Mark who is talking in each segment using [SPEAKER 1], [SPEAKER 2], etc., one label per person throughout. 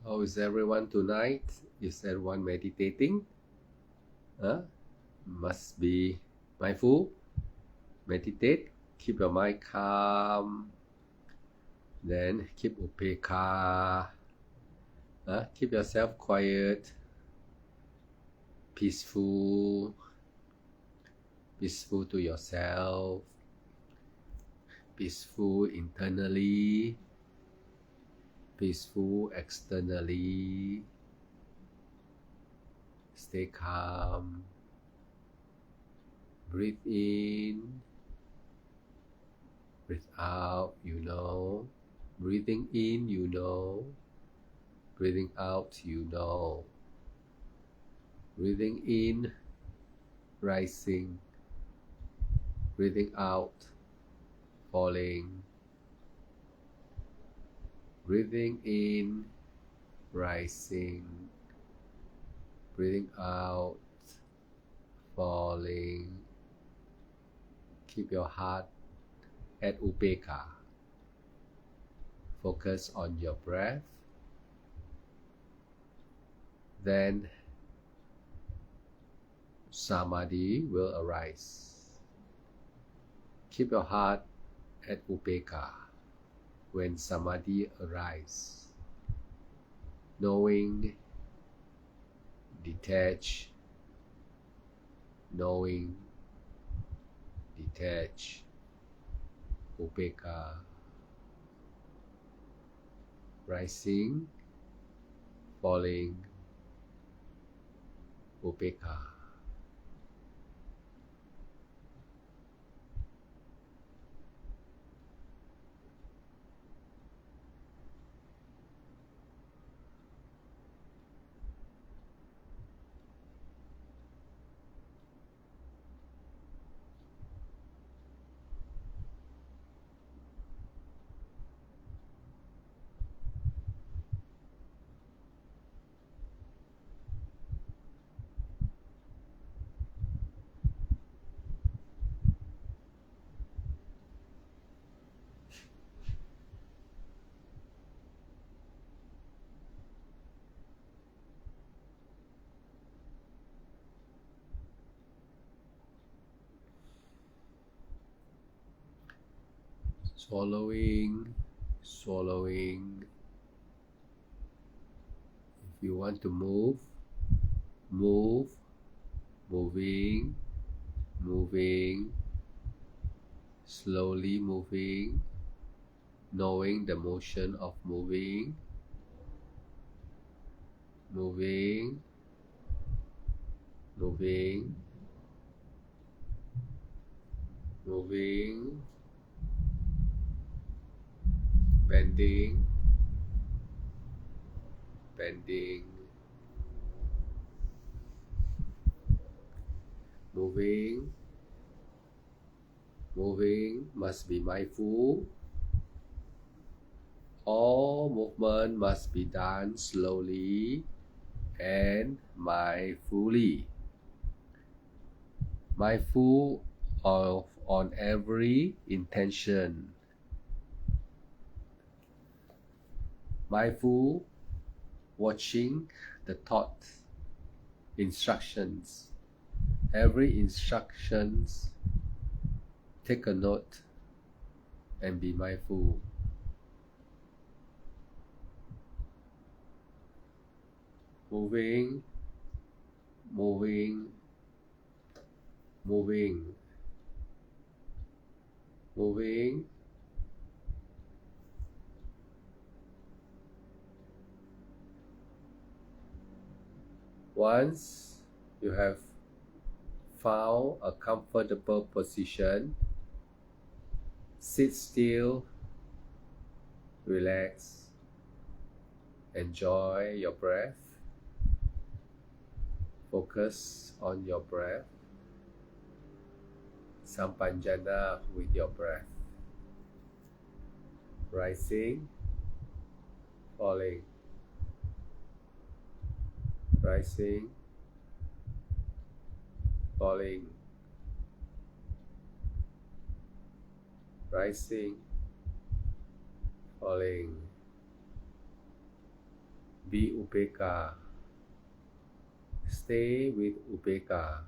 [SPEAKER 1] How is everyone tonight? Is everyone meditating? Must be mindful. Meditate. Keep your mind calm. Then keep upeka. Keep yourself quiet, peaceful to yourself, peaceful internally, peaceful externally. Stay calm. Breathe in, breathe out, you know. Breathing in, you know. Breathing out, you know. Breathing in, rising. Breathing out, falling. Breathing in, rising. Breathing out, falling. Keep your heart at Upeka. Focus on your breath. Then Samadhi will arise. Keep your heart at Upeka when Samadhi arises. Knowing, detach, knowing, detach, Upeka. Rising, falling, Upeka. Swallowing, swallowing. If you want to move, move, moving, moving, slowly moving, knowing the motion of moving, moving, moving, moving, bending, bending, moving, moving, must be mindful. All movement must be done slowly and mindfully. Mindful on every intention. Mindful watching the thought, instructions. Every instructions, take a note and be mindful. Moving, moving, moving, moving. Once you have found a comfortable position, sit still, relax, enjoy your breath. Focus on your breath. Sampanjana with your breath. Rising, falling, rising, falling, rising, falling. Be upeka. Stay with upeka.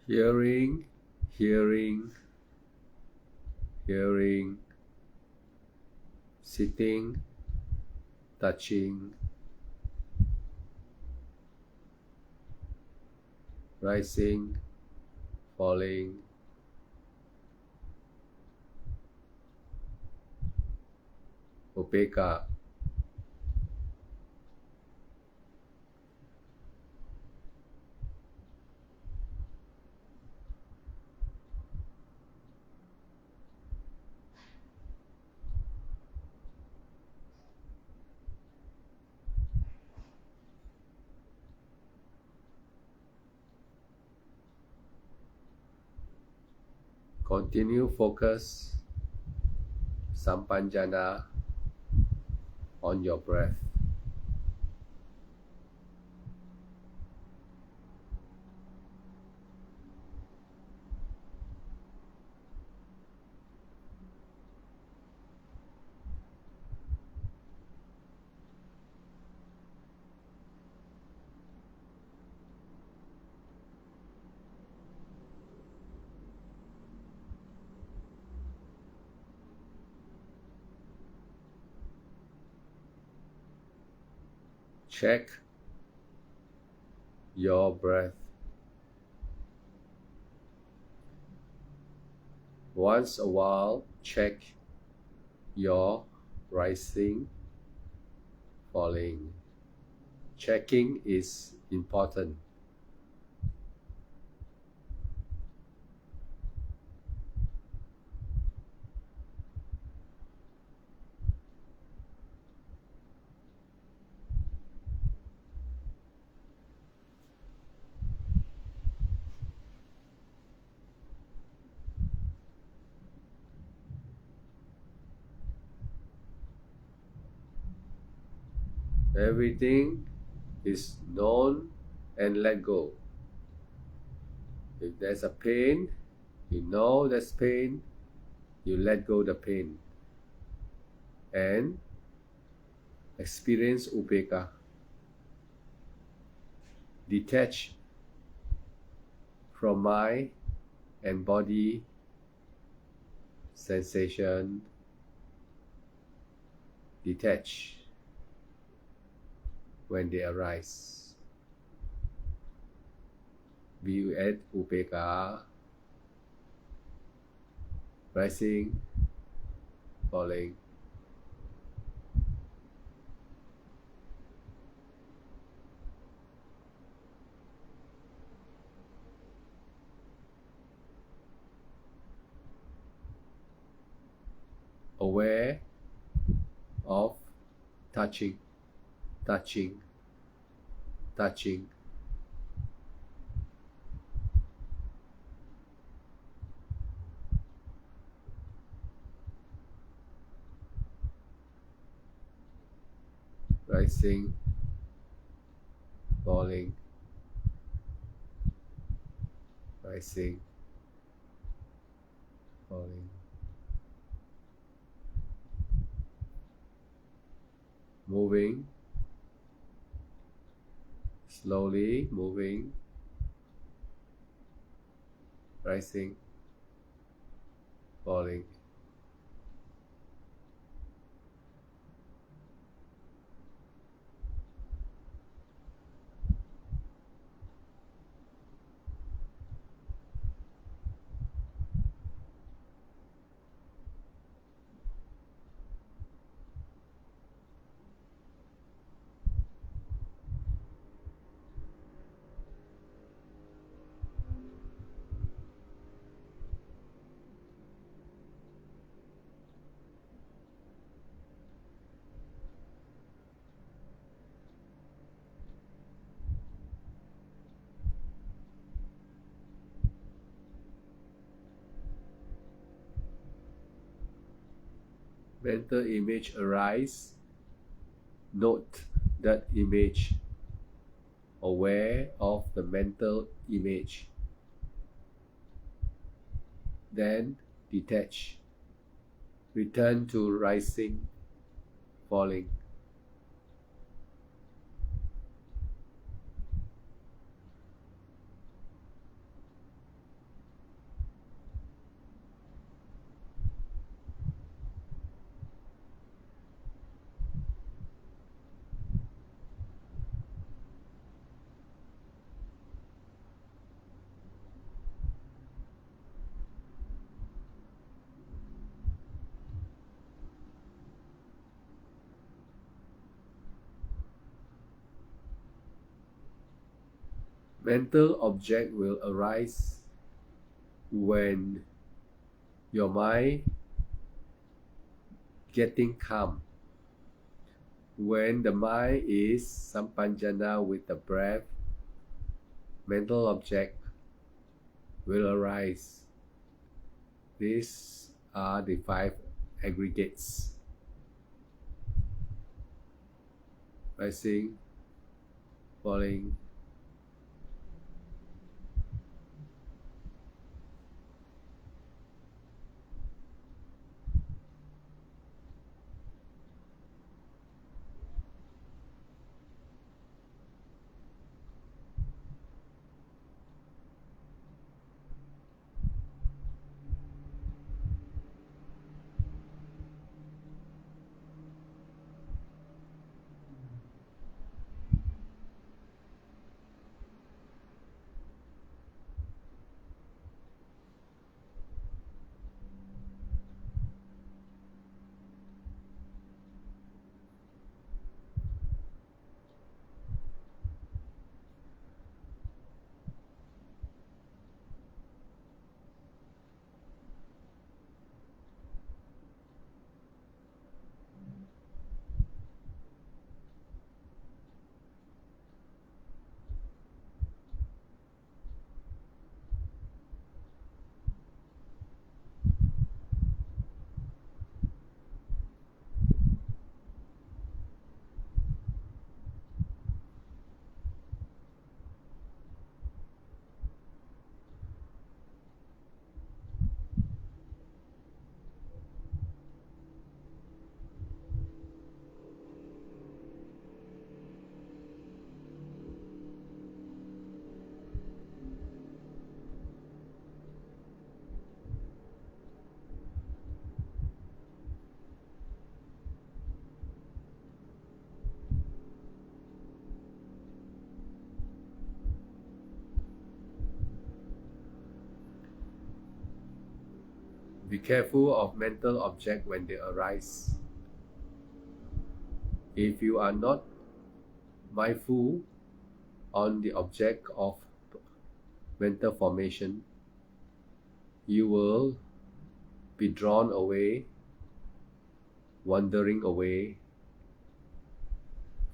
[SPEAKER 1] Hearing, hearing, hearing, sitting, touching, rising, falling, upeka. Continue focus sampanjana on your breath. Check your breath. Once a while, check your rising, falling. Checking is important. Everything is known and let go. If there's a pain, you know there's pain, you let go the pain and experience upeka. Detach from mind and body sensation. Detach when they arise. Be at upeka, rising, falling. Aware of touching, touching, touching. Rising, falling. rising, falling, moving, slowly moving, rising, falling. Mental image arise, note that image, aware of the mental image, then detach, return to rising, falling. Mental object will arise when your mind getting calm. When the mind is sampanjana with the breath, mental object will arise. These are the 5 aggregates. Rising, falling, Be careful of mental object when they arise. If you are not mindful on the object of mental formation, you will be drawn away, wandering away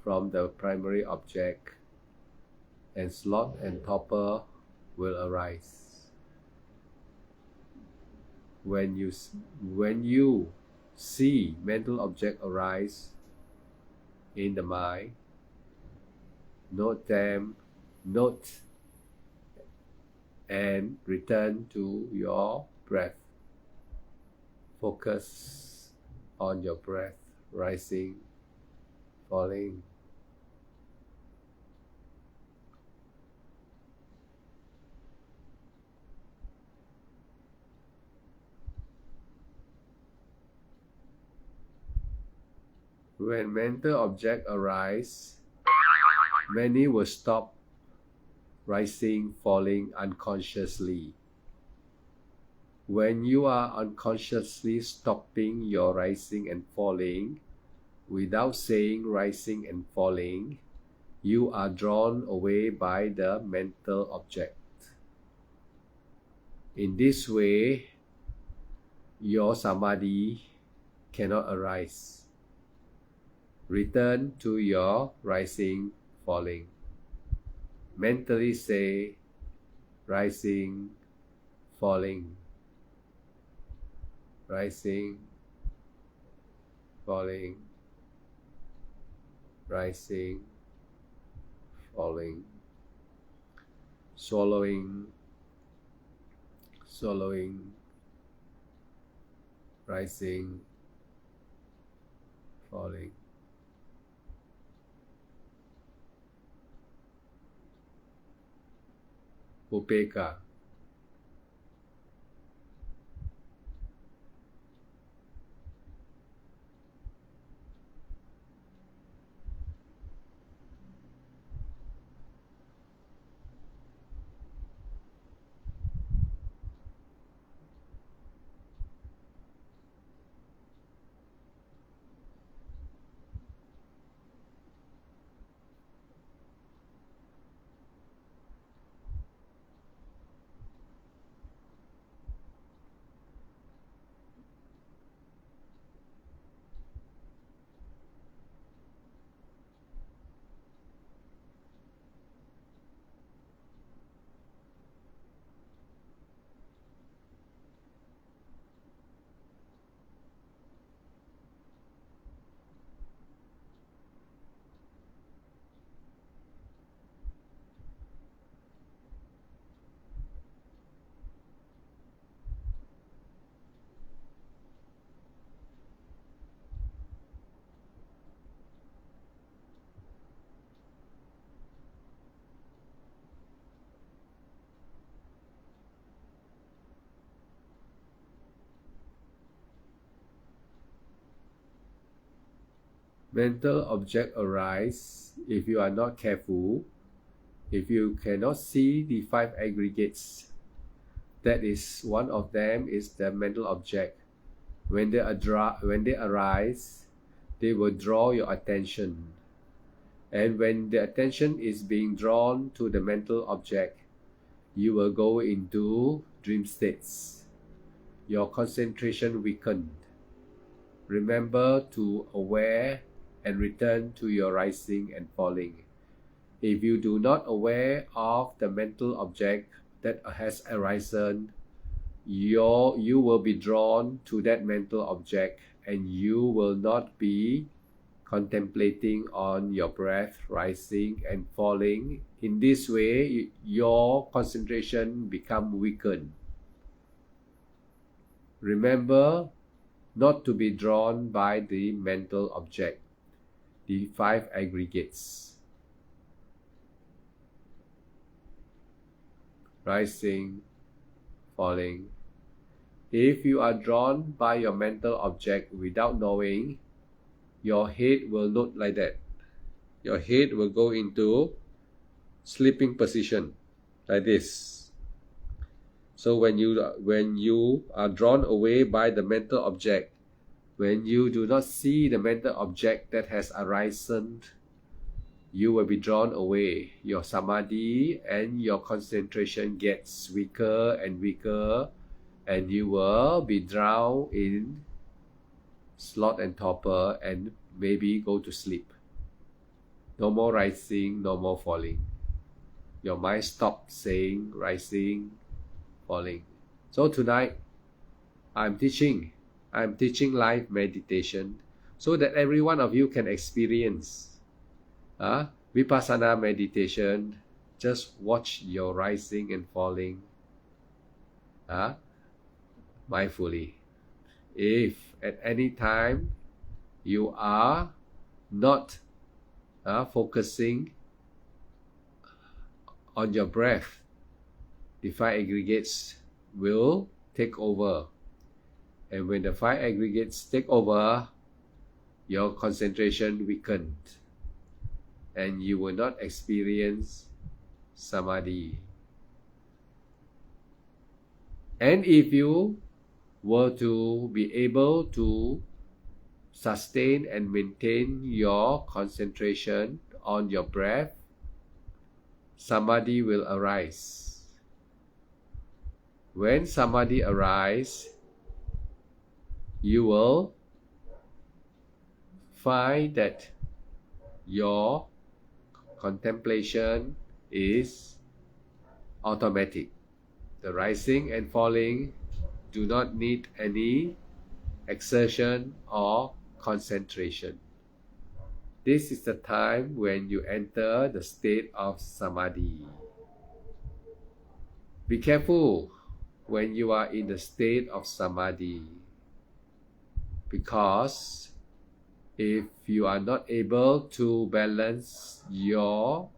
[SPEAKER 1] from the primary object, and sloth and torpor will arise. When you see mental object arise in the mind, note them, note and return to your breath. Focus on your breath, rising, falling. When mental objects arise, many will stop rising, falling unconsciously. When you are unconsciously stopping your rising and falling, without saying rising and falling, you are drawn away by the mental object. In this way, your samadhi cannot arise. Return to your rising, falling. Mentally say rising, falling, rising, falling, rising, falling, swallowing, swallowing, rising, falling. Upekkha. Mental object arise if you are not careful. If you cannot see the five aggregates, that is, one of them is the mental object. When they arise, they will draw your attention. And when the attention is being drawn to the mental object, you will go into dream states. Your concentration weakened. Remember to aware and return to your rising and falling. If you do not aware of the mental object that has arisen, you will be drawn to that mental object and you will not be contemplating on your breath rising and falling. In this way, your concentration becomes weakened. Remember not to be drawn by the mental object, the five aggregates. Rising, falling. If you are drawn by your mental object without knowing, your head will look like that. Your head will go into sleeping position, like this. So when you are drawn away by the mental object, when you do not see the mental object that has arisen, you will be drawn away. Your samadhi and your concentration gets weaker and weaker, and you will be drowned in sloth and torpor and maybe go to sleep. No more rising, no more falling. Your mind stops saying rising, falling. So tonight, I'm teaching live meditation so that every one of you can experience Vipassana meditation. Just watch your rising and falling mindfully. If at any time you are not focusing on your breath, the five aggregates will take over. And when the five aggregates take over, your concentration weakened and you will not experience samadhi. And if you were to be able to sustain and maintain your concentration on your breath, samadhi will arise. When samadhi arises, you will find that your contemplation is automatic. The rising and falling do not need any exertion or concentration. This is the time when you enter the state of samadhi. Be careful when you are in the state of samadhi, because if you are not able to balance your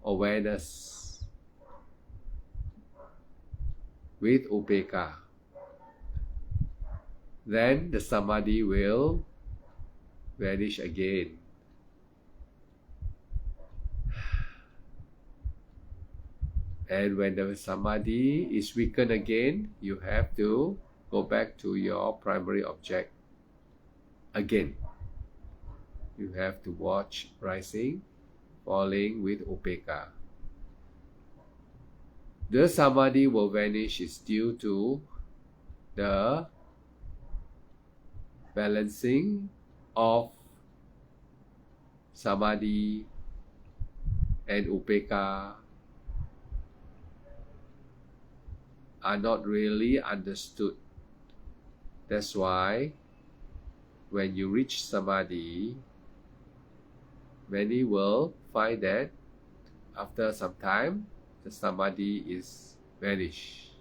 [SPEAKER 1] awareness with upekkha, then the samadhi will vanish again. And when the samadhi is weakened again, you have to go back to your primary object again. You have to watch rising, falling with upekkha. The samadhi will vanish is due to the balancing of samadhi and upekkha are not really understood. That's why when you reach samadhi, many will find that after some time, the samadhi is vanished.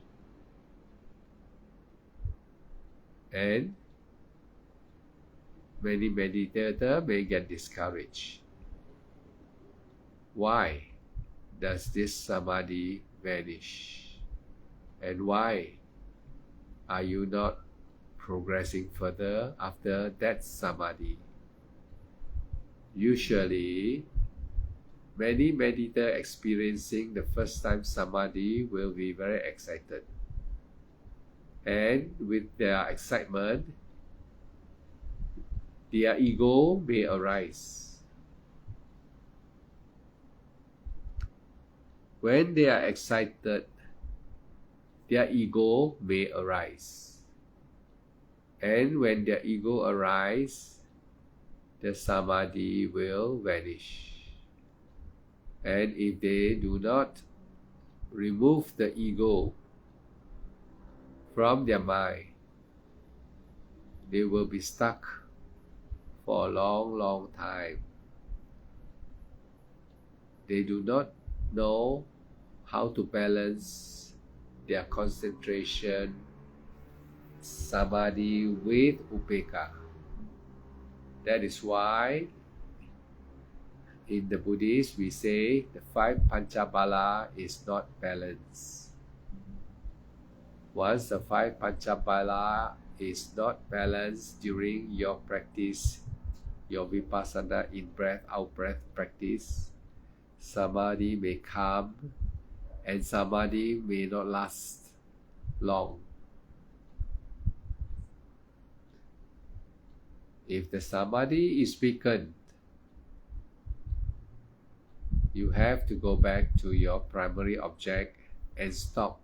[SPEAKER 1] And many meditators may get discouraged. Why does this samadhi vanish? And why are you not progressing further after that samadhi? Usually, many meditators experiencing the first time samadhi will be very excited. And with their excitement, their ego may arise. When they are excited, their ego may arise. And when their ego arises, the samadhi will vanish. And if they do not remove the ego from their mind, they will be stuck for a long, long time. They do not know how to balance their concentration, samadhi with upekkha. That is why in the Buddhist we say the five panchabala is not balanced. Once the five panchabala is not balanced during your practice, your vipassana in breath out breath practice, samadhi may come and samadhi may not last long. If the samadhi is weakened, you have to go back to your primary object and stop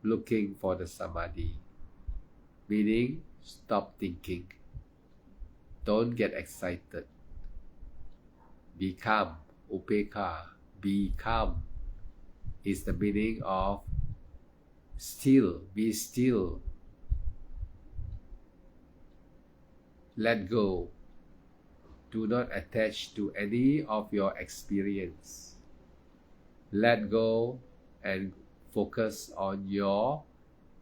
[SPEAKER 1] looking for the samadhi. Meaning, stop thinking. Don't get excited. Be calm, upekkha, be calm is the meaning of still, be still. Let go. Do not attach to any of your experience. Let go and focus on your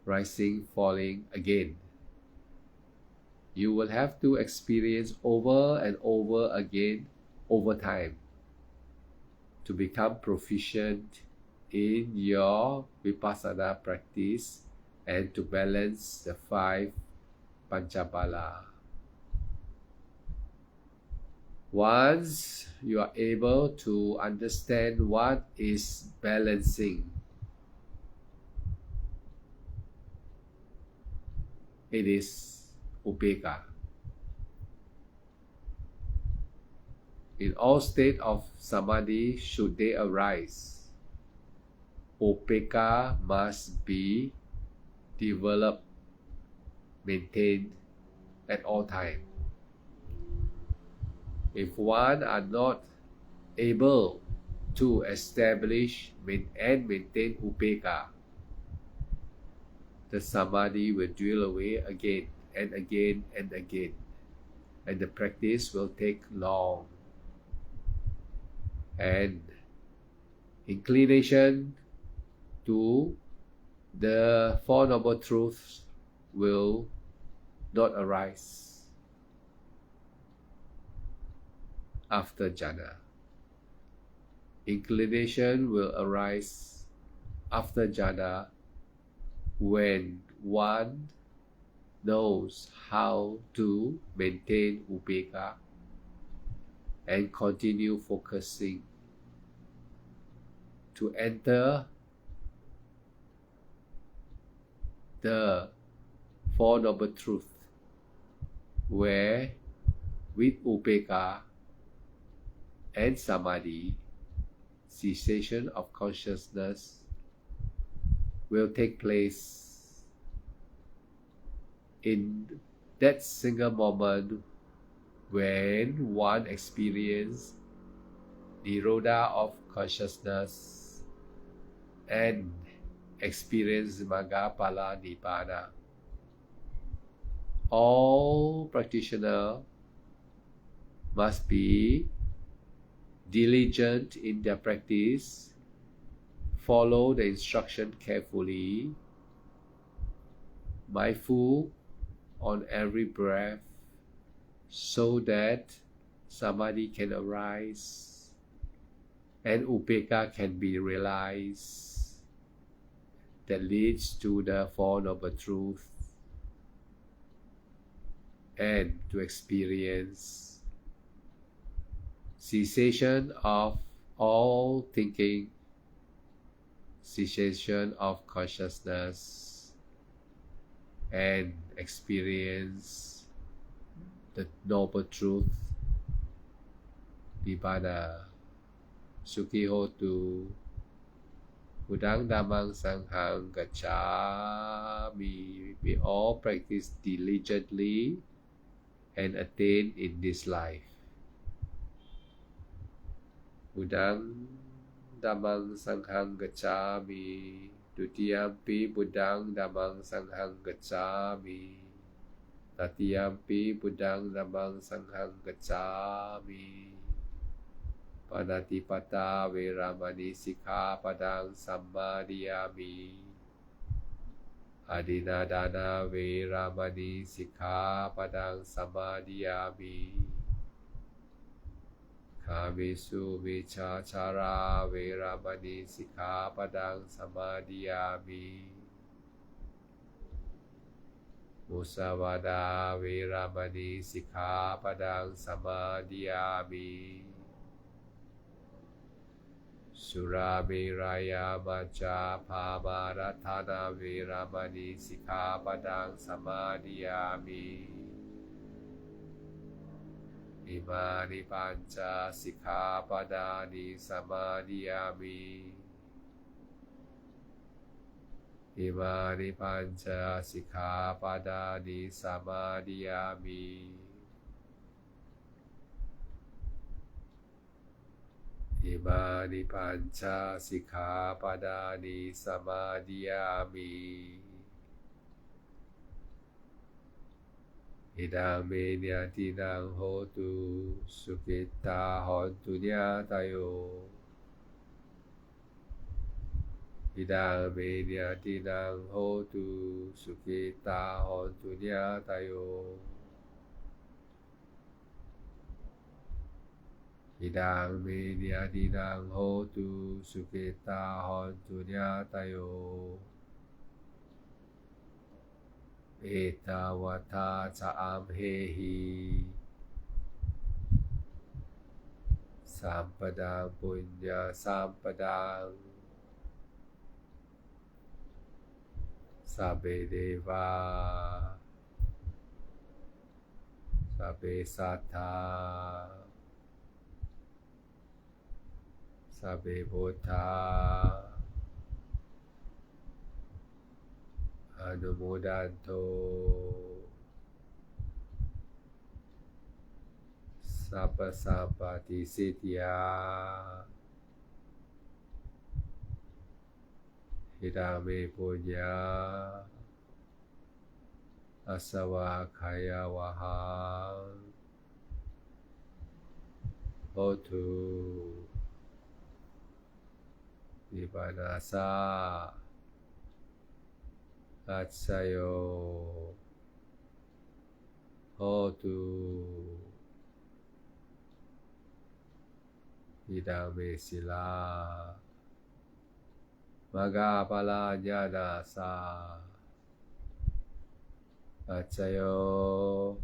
[SPEAKER 1] rising, falling again. You will have to experience over and over again over time to become proficient in your vipassana practice and to balance the 5 Panchabala. Once you are able to understand what is balancing, it is Upekkha. In all states of samadhi, should they arise, Upekkha must be developed, maintained at all times. If one are not able to establish and maintain Upekkha, the samadhi will dwindle away again and again and again, and the practice will take long. And inclination to the Four Noble Truths will not arise after jhana. Inclination will arise after jhana when one knows how to maintain Upekkha and continue focusing to enter the Four Noble Truths, where with Upekkha and Samadhi, cessation of consciousness will take place in that single moment when one experiences Nirodha of consciousness and experience Maggaphala Nibbana. All practitioners must be diligent in their practice, follow the instruction carefully, mindful on every breath, so that samadhi can arise and upekkha can be realized, that leads to the Four Noble Truths and to experience cessation of all thinking, cessation of consciousness, and experience the Noble Truth, Nibbana. Sukhi hotu. Buddhang Dhammang Sanghang Gacchami. We all practice diligently and attain in this life. Buddhang Dhammang Sanghang Gacchami. Dutiyampi Buddhang Dhammang Sanghang Gacchami. Tatiyampi Buddhang Dhammang Sanghang Gacchami. Panatipata Veramani Sikkhapadang Sammadiyami. Adinadana Veramani Sikkhapadang Sammadiyami. Kamesu Miccācara Veramani Sikkhapadang Sammadiyami. Musavada Veramani Sikkhapadang Sammadiyami. Suramiraya Macha Pamaratthana Veramani Sikkhapadang Sammadiyami. Imani Pancha Sikkhapadani Sammadiyami. Imani Pancha Sikkhapadani Sammadiyami. Imani Pancha Sikkhapadani Sammadiyami. Idang me nyatinang hotu sukhita hontu nyatayo. Idang media tinang hotu sukita hontu tayo. Idang media tinang hotu sukita hontu tayo. Etawata caam hehi. Sampadang punya sampadang. Sabe deva. Sabe satta. Sabe buddha. Anumodanto. Sapa sampati siddhya. Hidame punya. Asawa kaya wahang. Hotu. Nibanasa. Atsayo. Hotu. Idame sila. Maga pala jana sa. Atsayo.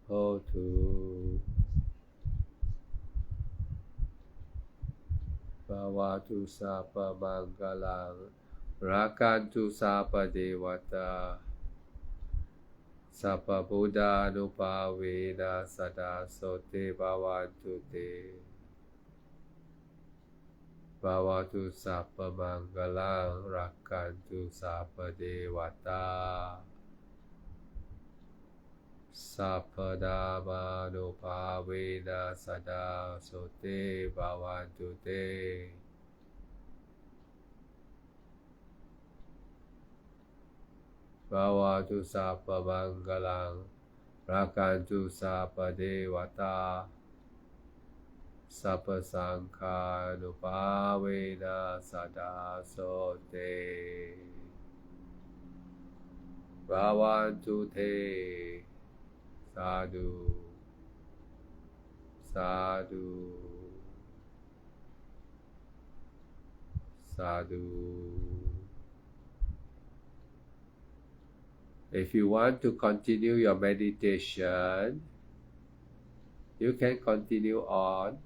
[SPEAKER 1] Hotu. Bhavatu sapa manggalang. Rakantu sapa dewata. Sapa Buddha nupavena sada sote bhavantu te. Bhavatu sapa manggalang rakantu sapa dewata. Sapa dhamma nupavena sada sote bhavantu te. Bhavatu sapa manggalang rakantu sapa dewata. Sapa sangha nupavena sada sote bhavantu te. Sadhu, sadhu, sadhu. If you want to continue your meditation, you can continue on.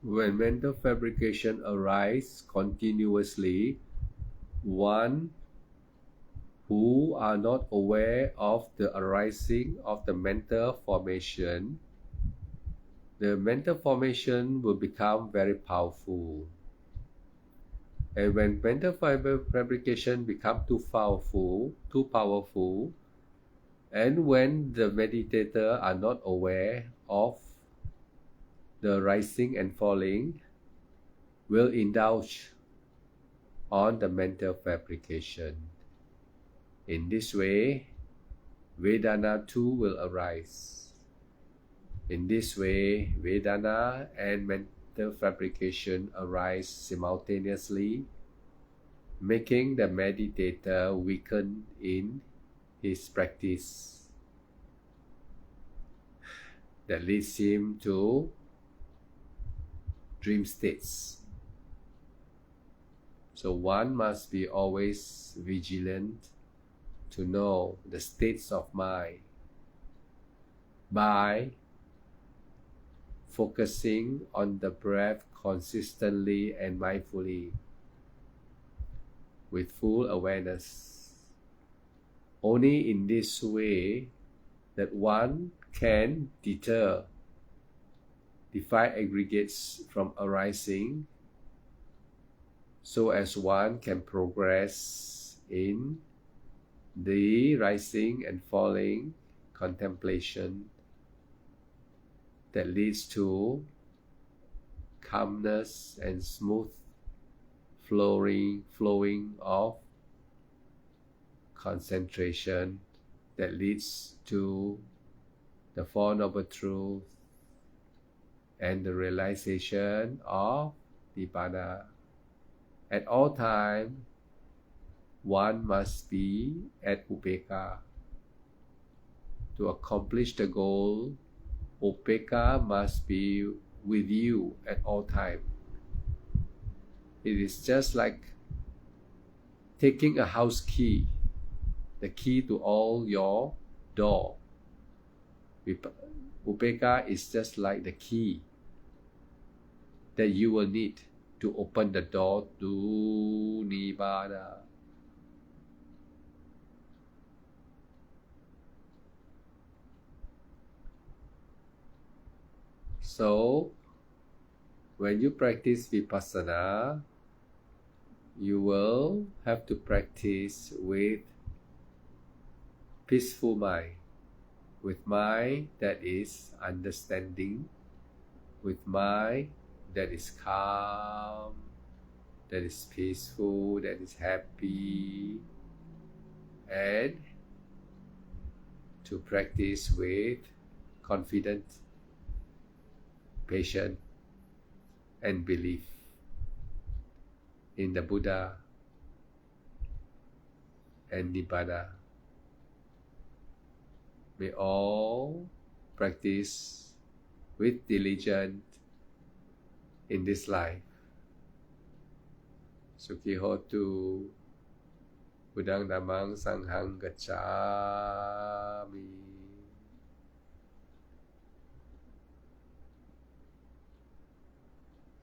[SPEAKER 1] When mental fabrication arises continuously, one who are not aware of the arising of the mental formation, the mental formation will become very powerful. And when mental fabrication become too powerful, and when the meditator are not aware of the rising and falling, will indulge on the mental fabrication. In this way, Vedana too will arise. In this way, Vedana and mental fabrication arise simultaneously, making the meditator weaken in his practice. That leads him to dream states. So one must be always vigilant to know the states of mind by focusing on the breath consistently and mindfully with full awareness. Only in this way that one can deter the five aggregates from arising, so as one can progress in the rising and falling contemplation that leads to calmness and smooth flowing of concentration that leads to the Four Noble Truths and the realization of Nibbana. At all times, one must be at Upekkha. To accomplish the goal, Upekkha must be with you at all times. It is just like taking a house key, the key to all your door. Upekkha is just like the key that you will need to open the door to Nibbana. So, when you practice Vipassana, you will have to practice with peaceful mind, with mind that is understanding, with mind that is calm, that is peaceful, that is happy, and to practice with confidence, patience, and belief in the Buddha and Nibbana. May all practice with diligence in this life. Sukhi hotu, Buddhang Dhammang Sanghang Gacchami.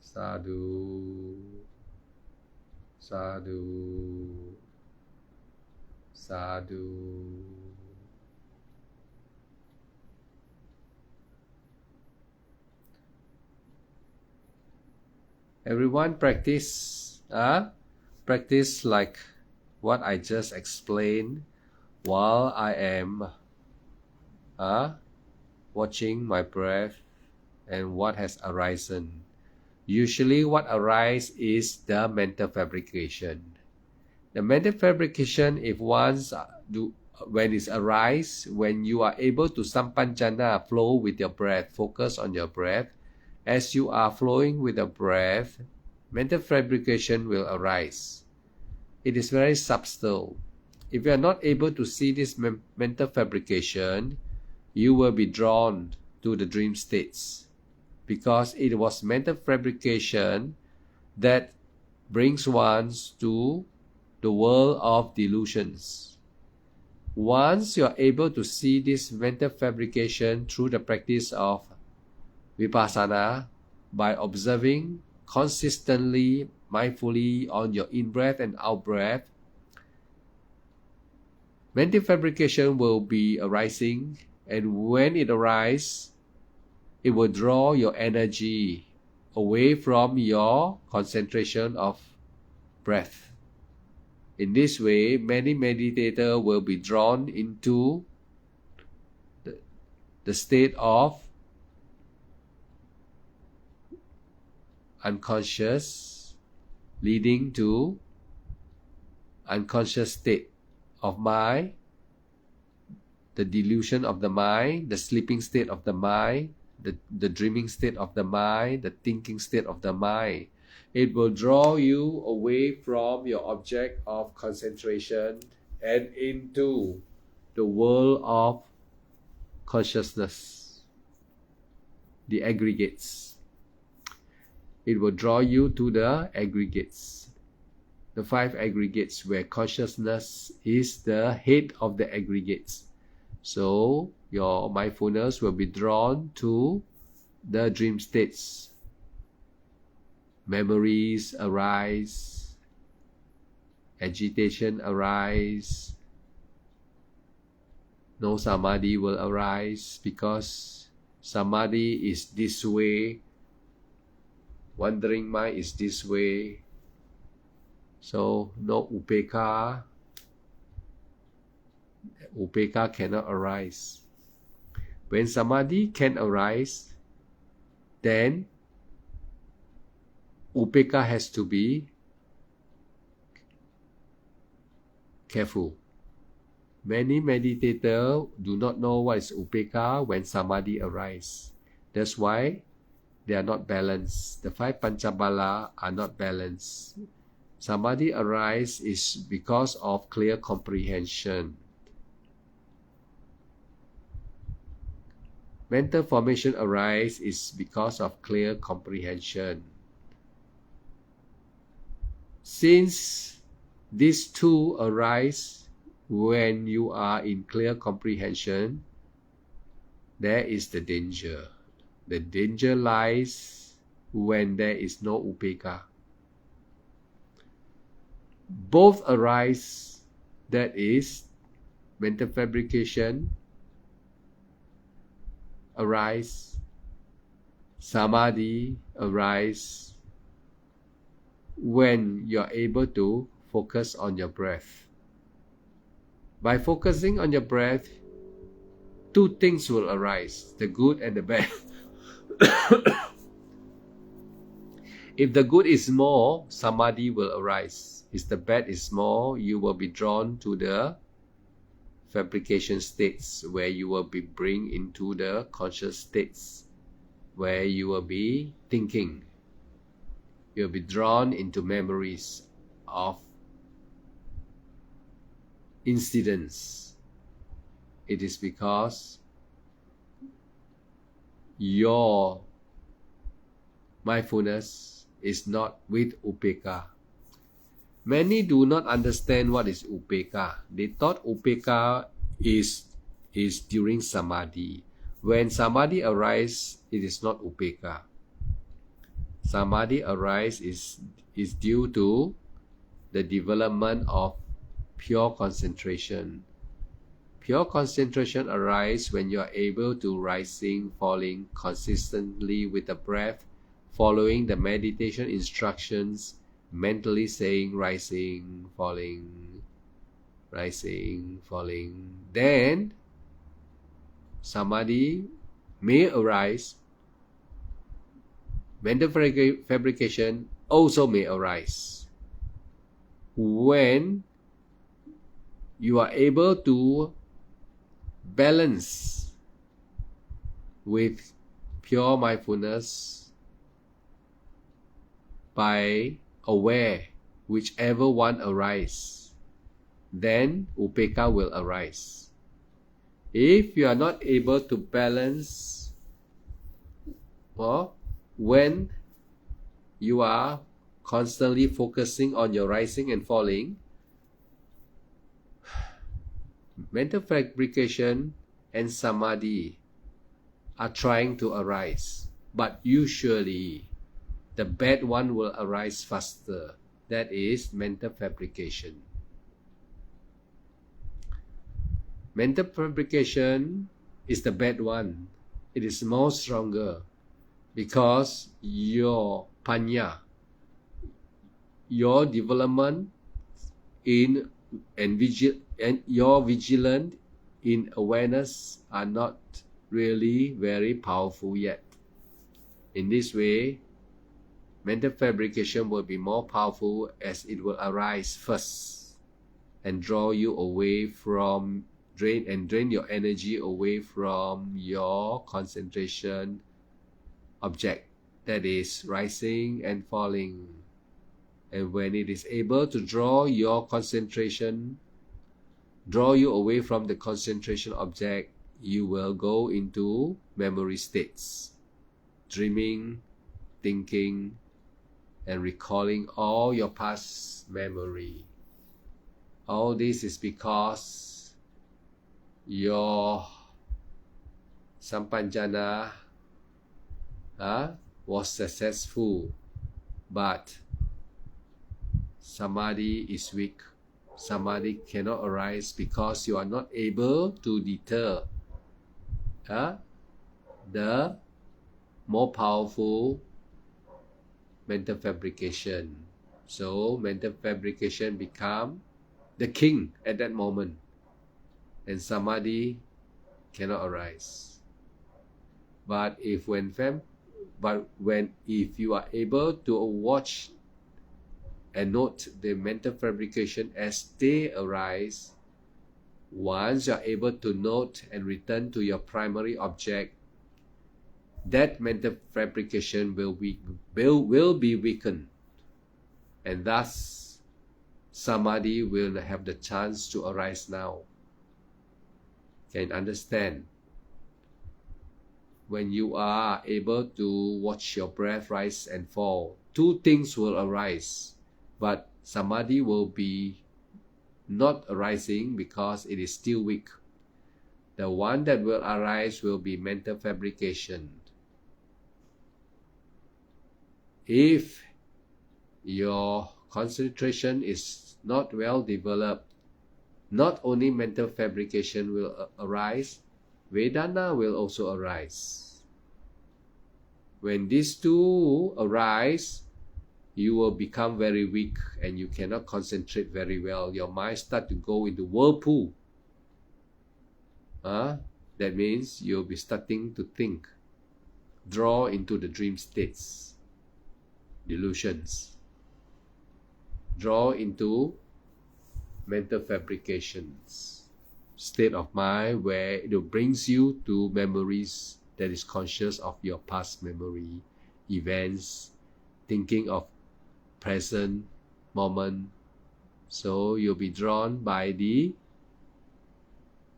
[SPEAKER 1] Sadhu, sadhu, sadhu. Everyone practice like what I just explained while I am watching my breath and what has arisen. Usually what arises is the mental fabrication. The mental fabrication, when it arises, when you are able to sampanjana, flow with your breath, focus on your breath, as you are flowing with the breath, mental fabrication will arise. It is very subtle. If you are not able to see this mental fabrication, you will be drawn to the dream states, because it was mental fabrication that brings one to the world of delusions. Once you are able to see this mental fabrication through the practice of Vipassana, by observing consistently, mindfully on your in-breath and out-breath, mental fabrication will be arising, and when it arises, it will draw your energy away from your concentration of breath. In this way, many meditators will be drawn into the state of unconscious, leading to unconscious state of mind, the delusion of the mind, the sleeping state of the mind, the dreaming state of the mind, the thinking state of the mind. It will draw you away from your object of concentration and into the world of consciousness, the aggregates. It will draw you to the aggregates, the 5 aggregates, where consciousness is the head of the aggregates. So your mindfulness will be drawn to the dream states. Memories arise, agitation arise, no samadhi will arise, because samadhi is this way, wandering mind is this way. So no upekkha. Upekkha cannot arise. When samadhi can arise, then upekkha has to be careful. Many meditators do not know what is upekkha when samadhi arises. That's why they are not balanced. The 5 panchabala are not balanced. Samadhi arises is because of clear comprehension. Mental formation arises is because of clear comprehension. Since these two arise when you are in clear comprehension, there is the danger. The danger lies when there is no upekkha. Both arise, that is, mental fabrication arise, samadhi arise, when you are able to focus on your breath. By focusing on your breath, 2 things will arise, the good and the bad. If the good is more, samadhi will arise. If the bad is small, you will be drawn to the fabrication states, where you will be bring into the conscious states, where you will be thinking. You will be drawn into memories of incidents. It is because your mindfulness is not with upekkha. Many do not understand what is upekkha. They thought upekkha is during samadhi. When samadhi arises, it is not upekkha. Samadhi arises is due to the development of pure concentration. Pure concentration arises when you are able to rising, falling consistently with the breath, following the meditation instructions, mentally saying rising, falling, rising, falling. Then samadhi may arise. Mental fabrication also may arise when you are able to balance with pure mindfulness by aware whichever one arises, then upekkha will arise. If you are not able to balance, well, when you are constantly focusing on your rising and falling, mental fabrication and samadhi are trying to arise. but usually the bad one will arise faster. That is mental fabrication. Mental fabrication is the bad one. It is more stronger because your panya, your development in and your vigilance in awareness are not really very powerful yet. In this way, mental fabrication will be more powerful as it will arise first and draw you away from drain your energy away from your concentration object, that is rising and falling. And when it is able to draw your concentration, draw you away from the concentration object, you will go into memory states, dreaming, thinking, and recalling all your past memory. All this is because your Sampanjana was successful, but Samadhi is weak. Samadhi cannot arise because you are not able to deter the more powerful mental fabrication. So mental fabrication become the king at that moment, and Samadhi cannot arise. But if you are able to watch and note the mental fabrication as they arise, once you are able to note and return to your primary object, that mental fabrication will be weakened, and thus Samadhi will have the chance to arise now. Can understand? When you are able to watch your breath rise and fall, two things will arise, but Samadhi will be not arising because it is still weak. The one that will arise will be mental fabrication. If your concentration is not well developed, not only mental fabrication will arise, Vedana will also arise. When these two arise, you will become very weak and you cannot concentrate very well. Your mind start to go into whirlpool. That means you'll be starting to think, draw into the dream states, delusions, draw into mental fabrications, state of mind where it brings you to memories that is conscious of your past memory, events, thinking of present moment. So you'll be drawn by the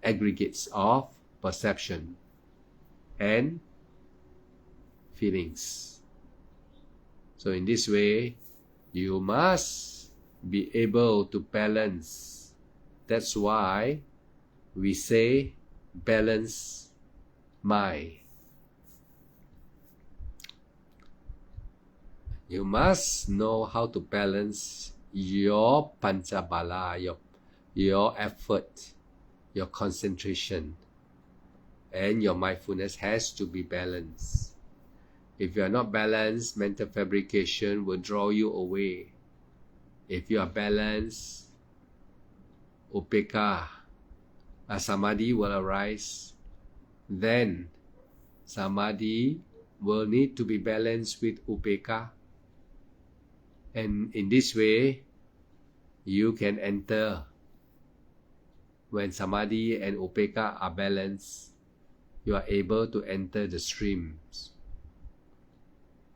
[SPEAKER 1] aggregates of perception and feelings. So in this way, you must be able to balance. That's why we say balance mind. You must know how to balance your panchabala, your effort, your concentration, and your mindfulness has to be balanced. If you are not balanced, mental fabrication will draw you away. If you are balanced, upekkha, samadhi will arise. Then samadhi will need to be balanced with upekkha. And in this way, you can enter. When samadhi and upekkha are balanced, you are able to enter the streams,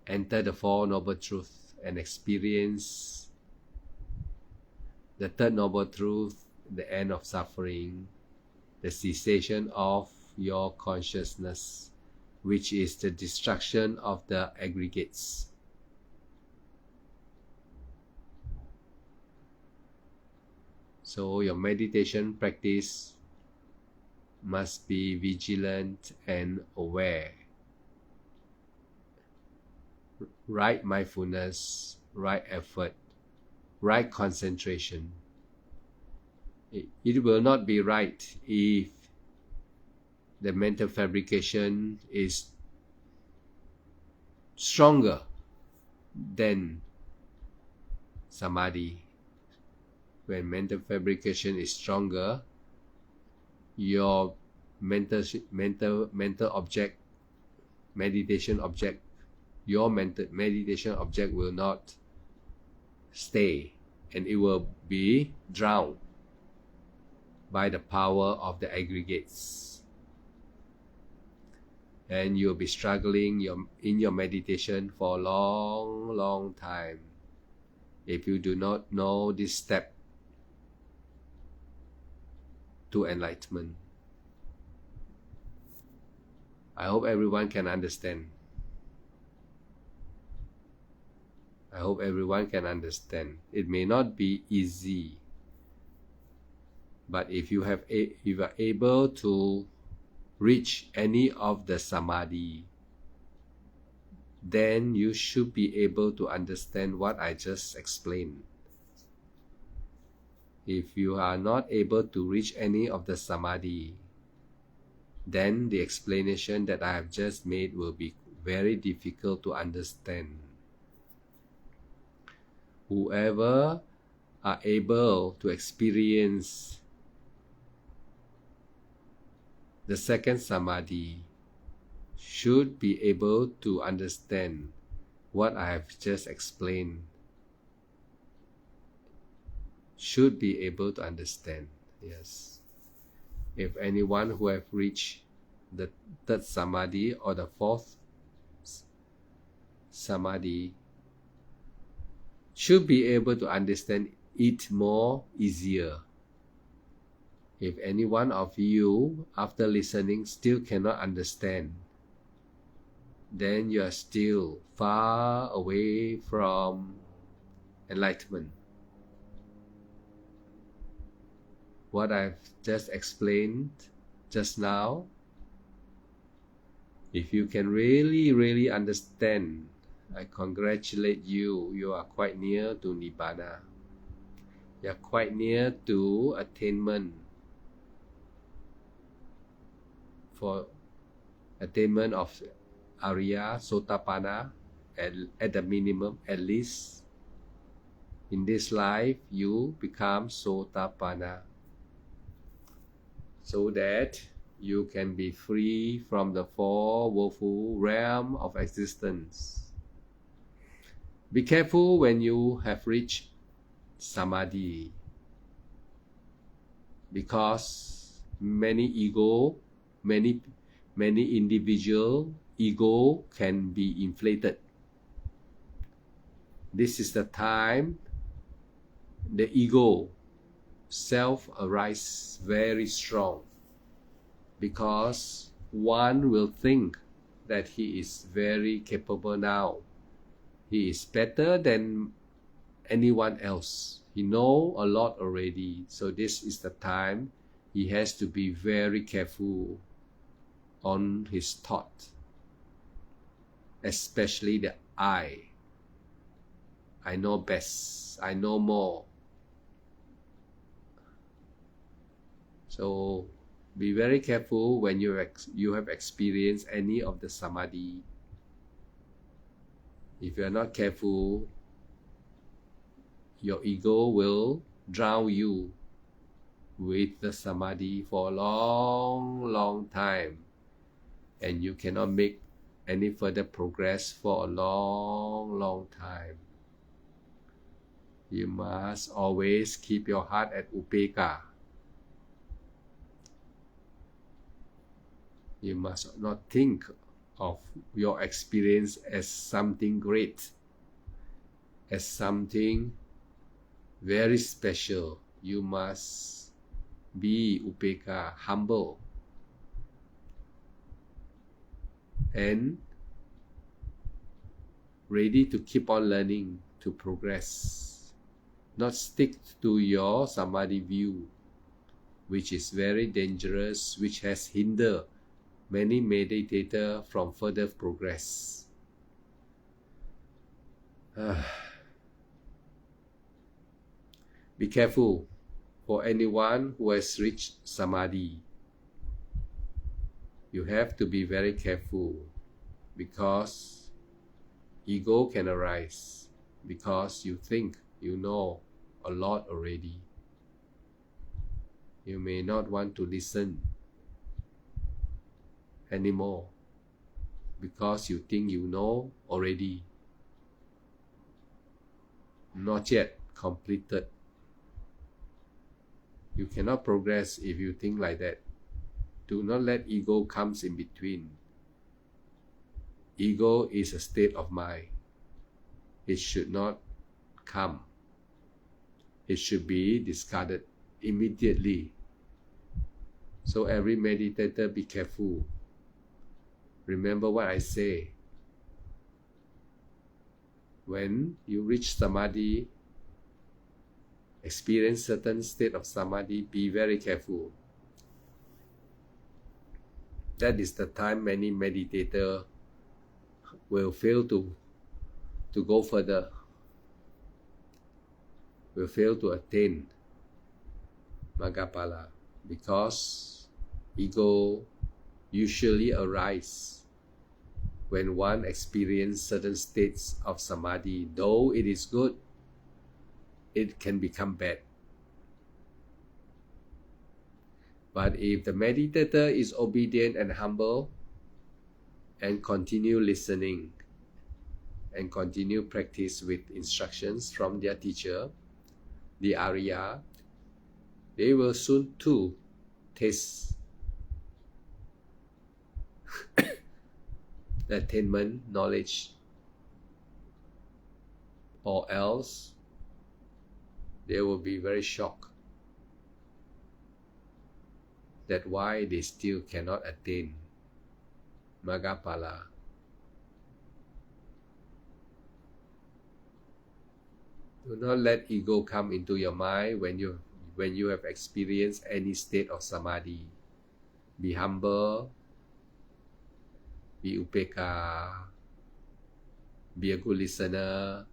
[SPEAKER 1] enter the Four Noble Truths, and experience the Third Noble Truth, the end of suffering, the cessation of your consciousness, which is the destruction of the aggregates. So your meditation practice must be vigilant and aware. right mindfulness, right effort, right concentration. It will not be right if the mental fabrication is stronger than samadhi. When mental fabrication is stronger, your mental object, meditation object, your meditation object will not stay, and it will be drowned by the power of the aggregates. And you'll be struggling in your meditation for a long time if you do not know this step to enlightenment. I hope everyone can understand. I hope everyone can understand. It may not be easy, but if you are able to reach any of the samadhi, then you should be able to understand what I just explained. If you are not able to reach any of the samadhi, then the explanation that I have just made will be very difficult to understand. Whoever are able to experience the second samadhi should be able to understand what I have just explained. Should be able to understand, yes. If anyone who have reached the third samadhi or the fourth samadhi should be able to understand it more easier. If any one of you, after listening, still cannot understand, then you are still far away from enlightenment. What I've just explained just now, if you can really understand, I congratulate you. You are quite near to Nibbana. You are quite near to attainment. For attainment of Arya Sotapanna, at the minimum, at least in this life, you become Sotapanna, so that you can be free from the four woeful realm of existence. Be careful when you have reached samadhi, because many individual ego can be inflated. This is the time the ego self arise very strong, because one will think that he is very capable now. He is better than anyone else. He know a lot already. So this is the time he has to be very careful on his thought, especially the I know best, I know more. So be very careful when you have experienced any of the samadhi. If you are not careful, your ego will drown you with the samadhi for a long time, and you cannot make any further progress for a long time. You must always keep your heart at upekkha. You must not think of your experience as something great, as something very special. You must be upekkha, humble, and ready to keep on learning, to progress. Not stick to your samadhi view, which is very dangerous, which has hindered many meditators from further progress. Be careful for anyone who has reached Samadhi. You have to be very careful because ego can arise because you think you know a lot already. You may not want to listen anymore because you think you know already. Not yet completed. You cannot progress if you think like that. Do not let ego comes in between. Ego is a state of mind. It should not come. It should be discarded immediately. So every meditator, be careful. Remember what I say. When you reach Samadhi, experience certain state of Samadhi, be very careful. That is the time many meditators will fail to go further, will fail to attain Maggaphala, because ego usually arises when one experiences certain states of Samadhi. Though it is good, it can become bad. But if the meditator is obedient and humble and continue listening and continue practice with instructions from their teacher, the Arya, they will soon too taste the attainment knowledge, or else they will be very shocked that why they still cannot attain Maggaphala. Do not let ego come into your mind when you have experienced any state of Samadhi. Be humble, be upekkha, be a good listener,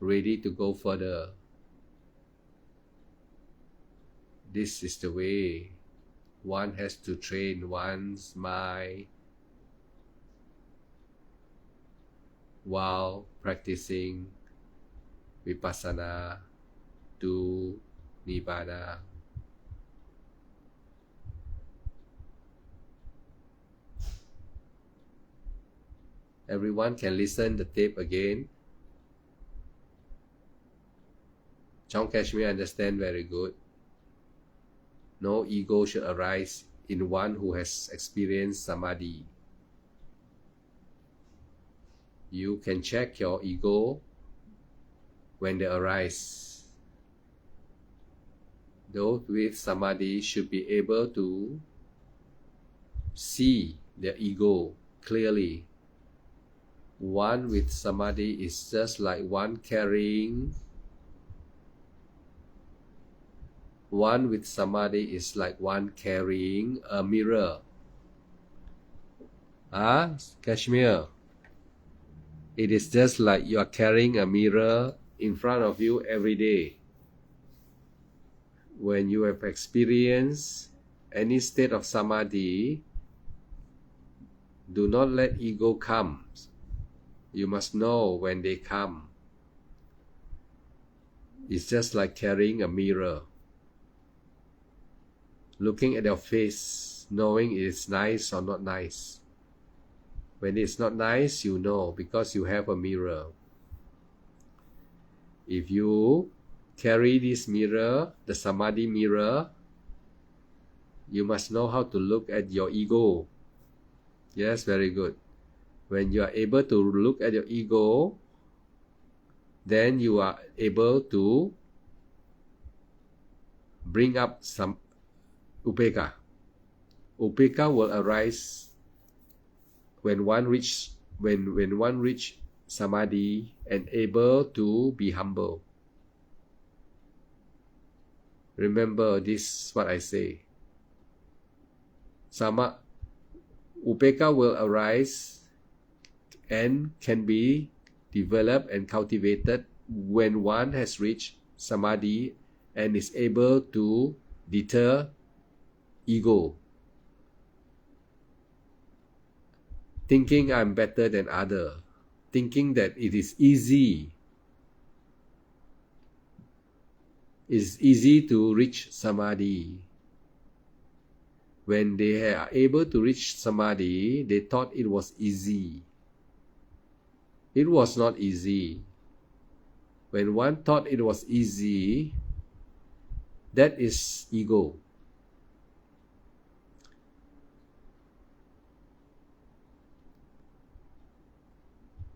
[SPEAKER 1] ready to go further. This is the way one has to train one's mind while practicing Vipassana to Nibbana. Everyone can listen the tape again. Chong Kashmir understand very good. No ego should arise in one who has experienced Samadhi. You can check your ego when they arise. Those with Samadhi should be able to see their ego clearly. One with Samadhi is just like one carrying a mirror. Kashmir. It is just like you are carrying a mirror in front of you every day. When you have experienced any state of Samadhi, do not let ego come. You must know when they come. It's just like carrying a mirror. Looking at your face, knowing it is nice or not nice. When it's not nice, you know because you have a mirror. If you carry this mirror, the Samadhi mirror, you must know how to look at your ego. Yes, very good. When you are able to look at your ego, then you are able to bring up some upekkha. Upekkha will arise when one reach Samadhi and able to be humble. Remember this, what I say. Upekkha will arise and can be developed and cultivated when one has reached samadhi and is able to deter ego, thinking I'm better than other, thinking that it is easy. It's easy to reach samadhi. When they are able to reach samadhi, they thought it was easy. It was not easy. When one thought it was easy, that is ego.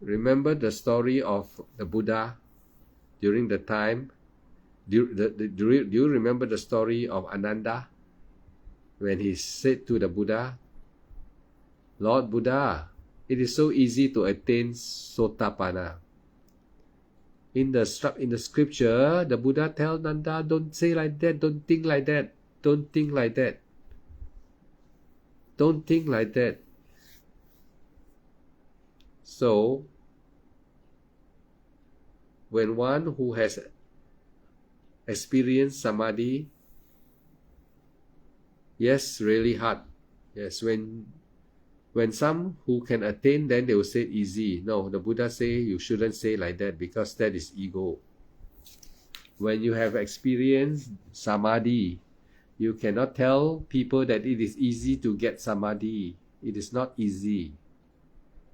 [SPEAKER 1] Remember the story of the Buddha during the time? Do you remember the story of Ananda? When he said to the Buddha, Lord Buddha, it is so easy to attain Sotapanna. In the scripture, the Buddha tells Nanda, don't say like that, don't think like that, don't think like that. Don't think like that. So, when one who has experienced samadhi, yes, really hard. Yes, when some who can attain, then they will say easy. No, the Buddha say you shouldn't say like that because that is ego. When you have experienced samadhi, you cannot tell people that it is easy to get samadhi. It is not easy.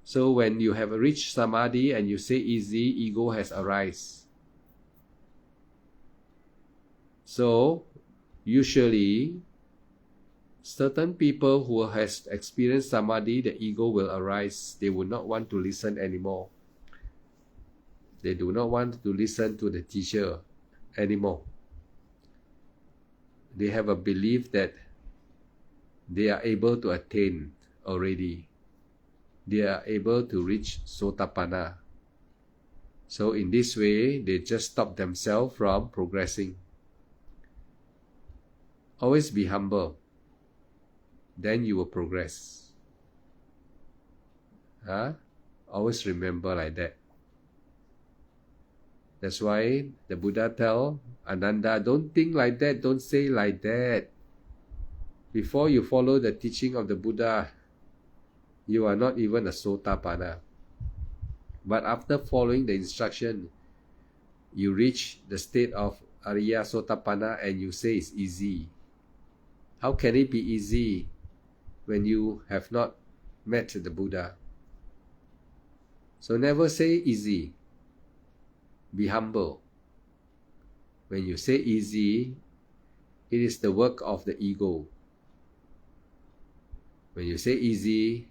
[SPEAKER 1] So when you have reached samadhi and you say easy, ego has arisen. So usually, certain people who has experienced samadhi, the ego will arise. They will not want to listen anymore. They do not want to listen to the teacher anymore. They have a belief that they are able to attain already. They are able to reach Sotapanna. So in this way, they just stop themselves from progressing. Always be humble. Then you will progress. Always remember like that. That's why the Buddha tell Ananda, don't think like that, don't say like that. Before you follow the teaching of the Buddha, you are not even a Sotapanna. But after following the instruction, you reach the state of Ariya Sotapanna and you say it's easy. How can it be easy when you have not met the Buddha? So never say easy. Be humble. When you say easy, it is the work of the ego. When you say easy,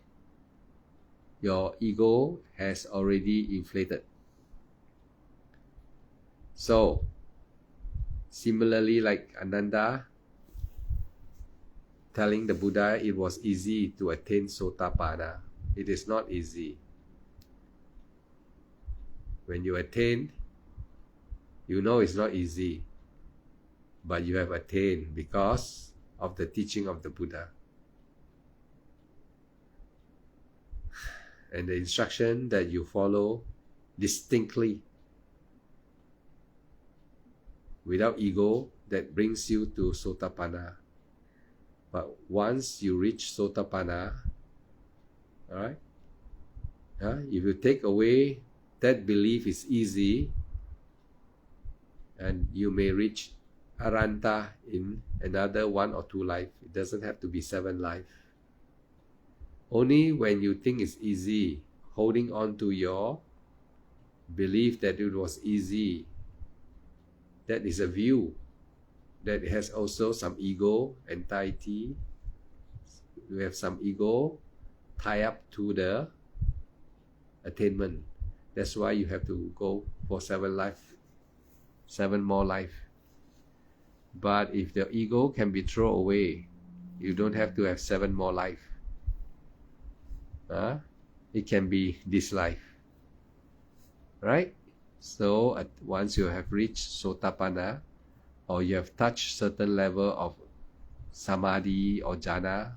[SPEAKER 1] your ego has already inflated. So, similarly like Ananda telling the Buddha it was easy to attain Sotapanna, it is not easy. When you attain, you know it's not easy, but you have attained because of the teaching of the Buddha. And the instruction that you follow distinctly, without ego, that brings you to Sotapanna. But once you reach Sotapanna, alright, if you take away that belief is easy, and you may reach Aranta in another 1 or 2 lives. It doesn't have to be 7 lives. Only when you think it's easy, holding on to your belief that it was easy, that is a view that has also some ego entirety. You have some ego tie up to the attainment. That's why you have to go for 7 lives, 7 more lives. But if the ego can be thrown away, you don't have to have 7 more lives. It can be this life, right? So once you have reached Sotapanna, or you have touched certain level of Samadhi or Jhana,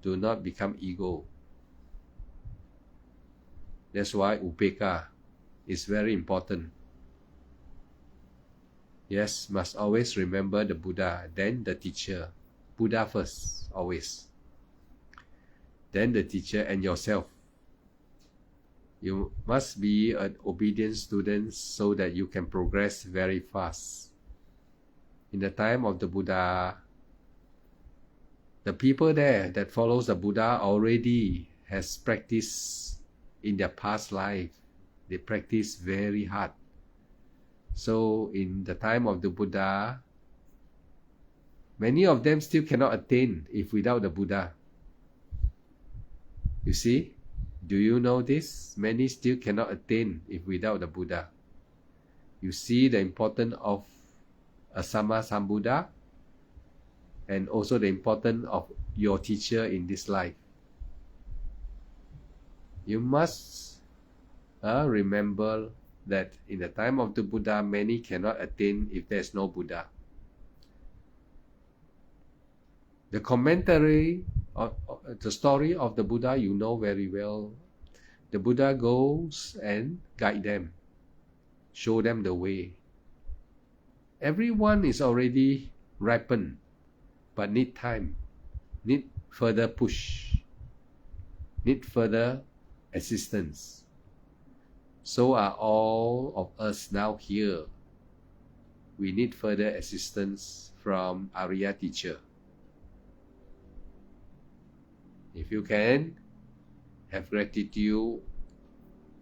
[SPEAKER 1] do not become ego. That's why Upekkha, is very important. Yes, must always remember the Buddha, then the teacher. Buddha first, always. Then the teacher and yourself. You must be an obedient student so that you can progress very fast. In the time of the Buddha, the people there that follows the Buddha already has practiced in their past life. They practice very hard. So in the time of the Buddha, many of them still cannot attain if without the Buddha. You see? Do you know this? Many still cannot attain if without the Buddha. You see the importance of a Samma Sambuddha and also the importance of your teacher in this life. You must remember that in the time of the Buddha, many cannot attain if there is no Buddha. The commentary, the story of the Buddha, you know very well. The Buddha goes and guide them, show them the way. Everyone is already ripened, but need time, need further push, need further assistance. So are all of us now here. We need further assistance from Arya teacher. If you can, have gratitude,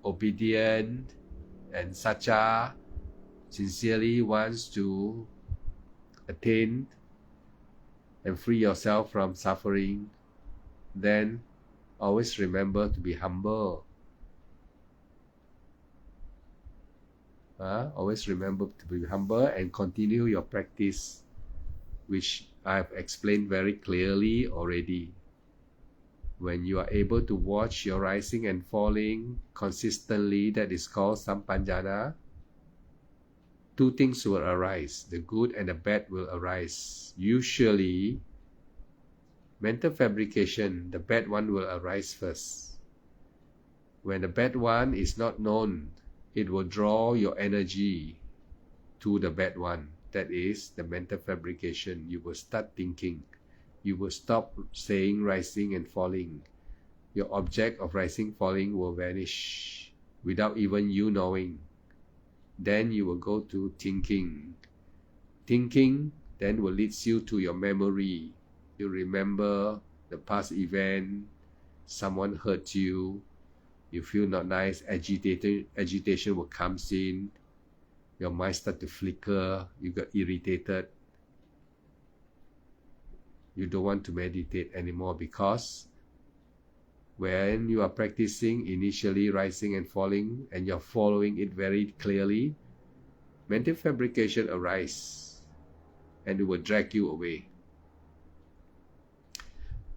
[SPEAKER 1] obedient, and satya, sincerely wants to attain and free yourself from suffering, then always remember to be humble. Always remember to be humble and continue your practice, which I've explained very clearly already. When you are able to watch your rising and falling consistently, that is called Sampanjana, two things will arise. The good and the bad will arise. Usually, mental fabrication, the bad one will arise first. When the bad one is not known, it will draw your energy to the bad one. That is the mental fabrication. You will start thinking. You will stop saying rising and falling. Your object of rising, falling will vanish without even you knowing. Then you will go to thinking. Thinking then will lead you to your memory. You remember the past event, someone hurt you, you feel not nice, agitation will come in, your mind start to flicker, you got irritated. You don't want to meditate anymore because when you are practicing initially rising and falling and you're following it very clearly, mental fabrication arises and it will drag you away.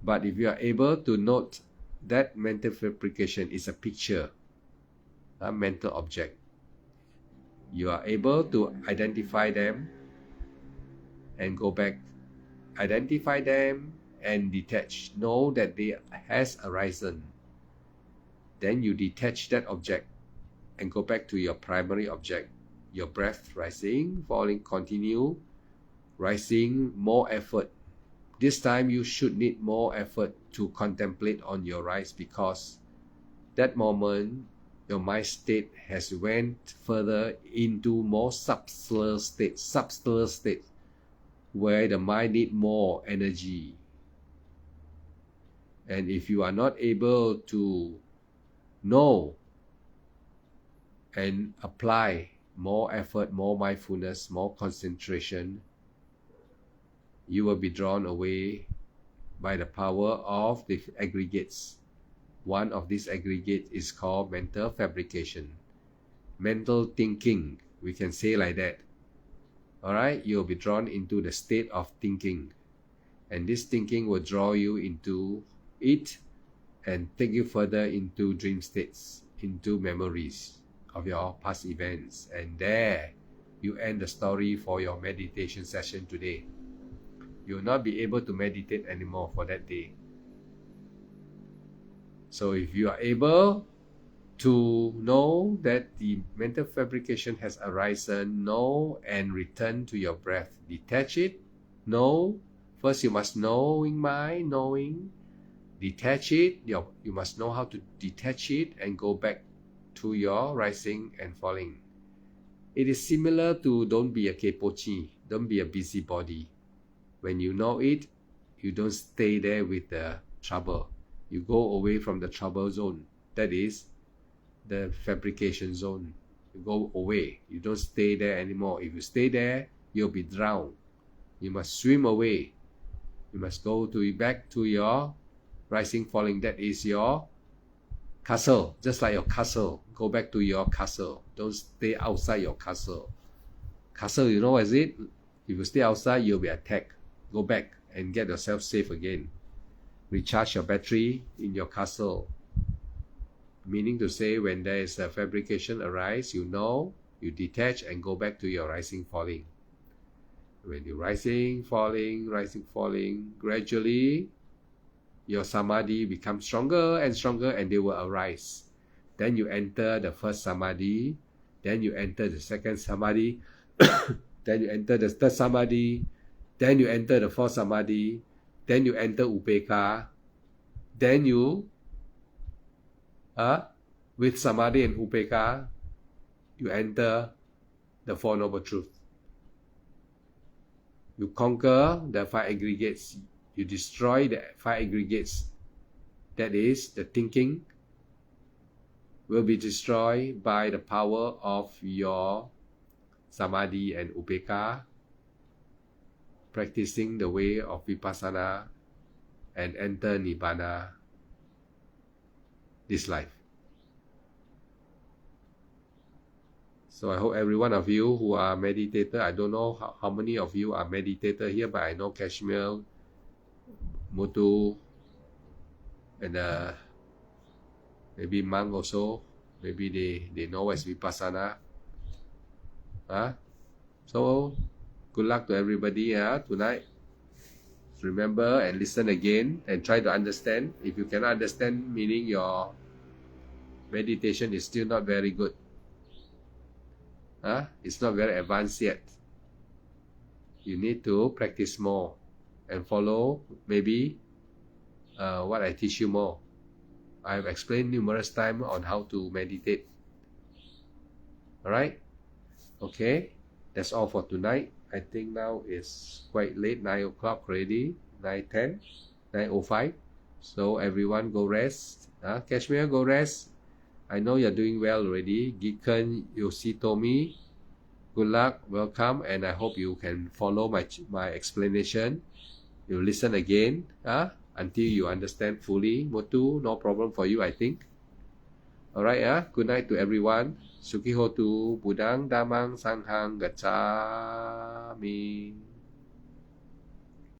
[SPEAKER 1] But if you are able to note that mental fabrication is a picture, a mental object, you are able to identify them and go back. Identify them and detach. Know that they has arisen. Then you detach that object and go back to your primary object. Your breath rising, falling, continue. Rising, more effort. This time you should need more effort to contemplate on your rise because that moment your mind state has went further into more subtler state where the mind need more energy. And if you are not able to know and apply more effort, more mindfulness, more concentration, you will be drawn away by the power of the aggregates. One of these aggregates is called mental fabrication. Mental thinking, we can say like that. Alright, you'll be drawn into the state of thinking. And this thinking will draw you into it and take you further into dream states, into memories of your past events. And there, you end the story for your meditation session today. You will not be able to meditate anymore for that day. So if you are able To know that the mental fabrication has arisen, know and return to your breath. Detach it, know. First you must knowing mind, knowing. Detach it, you must know how to detach it and go back to your rising and falling. It is similar to don't be a kepochi, don't be a busybody. When you know it, you don't stay there with the trouble. You go away from the trouble zone. That is the fabrication zone. You go away. You don't stay there anymore. If you stay there, you'll be drowned. You must swim away. You must go back to your rising, falling. That is your castle. Just like your castle. Go back to your castle. Don't stay outside your castle. Castle, you know what is it? If you stay outside, you'll be attacked. Go back and get yourself safe again. Recharge your battery in your castle. Meaning to say, when there is a fabrication arise, you know, you detach and go back to your rising, falling. When you're rising, falling, gradually your samadhi becomes stronger and stronger and they will arise. Then you enter the first samadhi, then you enter the second samadhi, then you enter the third samadhi, then you enter the fourth samadhi, then you enter upekkha, then you with samadhi and upekkha, you enter the Four Noble Truths. You conquer the five aggregates. You destroy the five aggregates. That is, the thinking will be destroyed by the power of your samadhi and upekkha, practicing the way of vipassana and enter nibbana this life. So I hope every one of you who are meditator, I don't know how many of you are meditator here, but I know Kashmir, Muthu, and maybe monk also, maybe they know what is vipassana. So good luck to everybody tonight. Remember and listen again and try to understand. If you cannot understand, meaning your meditation is still not very good. It's not very advanced yet. You need to practice more and follow maybe what I teach you more. I've explained numerous times on how to meditate. Alright? Okay, that's all for tonight. I think now it's quite late, 9 o'clock already, 9:10, 9:05. So everyone go rest. Kashmir, go rest. I know you're doing well already. Giken, Yoshitomi, good luck, welcome, and I hope you can follow my explanation. You listen again until you understand fully. Muthu, no problem for you, I think. Alright, good night to everyone. Sukhi hotu, Buddhang Dhammang Sanghang Gacchami.